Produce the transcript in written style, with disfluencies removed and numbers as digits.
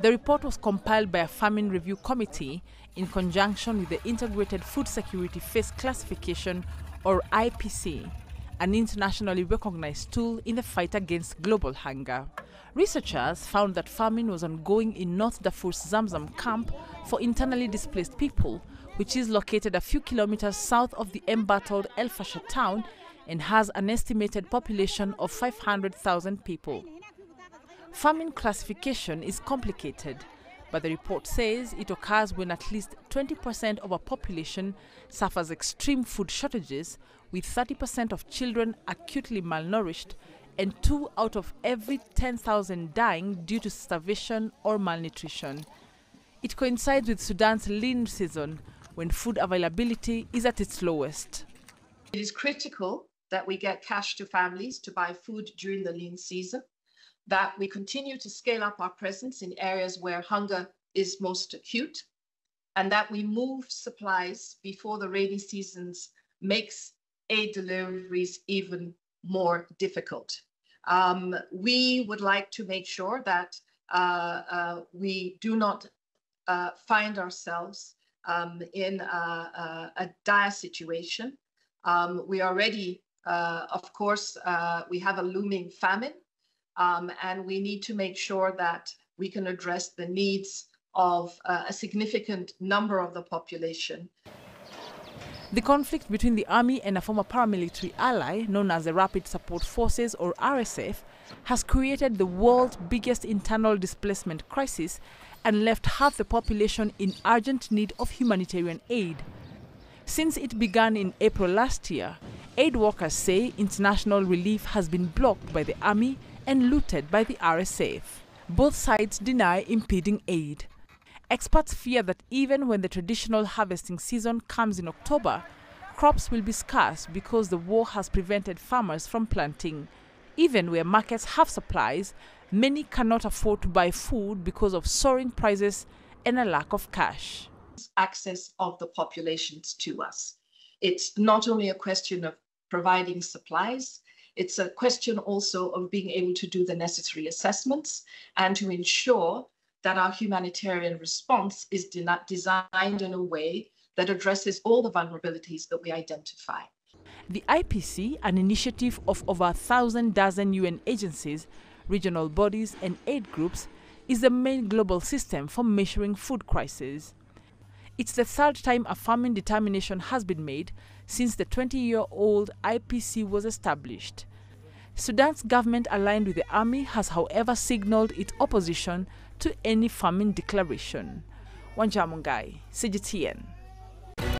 The report was compiled by a Famine Review Committee in conjunction with the Integrated Food Security Phase Classification, or IPC, an internationally recognized tool in the fight against global hunger. Researchers found that famine was ongoing in North Darfur's Zamzam camp for internally displaced people, which is located a few kilometers south of the embattled El Fasher town and has an estimated population of 500,000 people. Famine classification is complicated, but the report says it occurs when at least 20% of a population suffers extreme food shortages, with 30% of children acutely malnourished and 2 out of every 10,000 dying due to starvation or malnutrition. It coincides with Sudan's lean season, when food availability is at its lowest. It is critical that we get cash to families to buy food during the lean season, that we continue to scale up our presence in areas where hunger is most acute, and that we move supplies before the rainy seasons makes aid deliveries even more difficult. We would like to make sure that we do not find ourselves in a dire situation. We already, of course, we have a looming famine, and we need to make sure that we can address the needs of a significant number of the population. The conflict between the army and a former paramilitary ally known as the Rapid Support Forces, or RSF, has created the world's biggest internal displacement crisis and left half the population in urgent need of humanitarian aid. Since it began in April last year, aid workers say international relief has been blocked by the army and looted by the RSF. Both sides deny impeding aid. Experts fear that even when the traditional harvesting season comes in October, crops will be scarce because the war has prevented farmers from planting. Even where markets have supplies, many cannot afford to buy food because of soaring prices and a lack of cash. Access of the populations to us. It's not only a question of providing supplies, it's a question also of being able to do the necessary assessments and to ensure that our humanitarian response is designed in a way that addresses all the vulnerabilities that we identify. The IPC, an initiative of over 1,000 UN agencies, regional bodies and aid groups, is the main global system for measuring food crises. It's the third time a famine determination has been made since the 20-year-old IPC was established. Sudan's government, aligned with the army, has however signaled its opposition to any famine declaration. Wanjamungai, CGTN.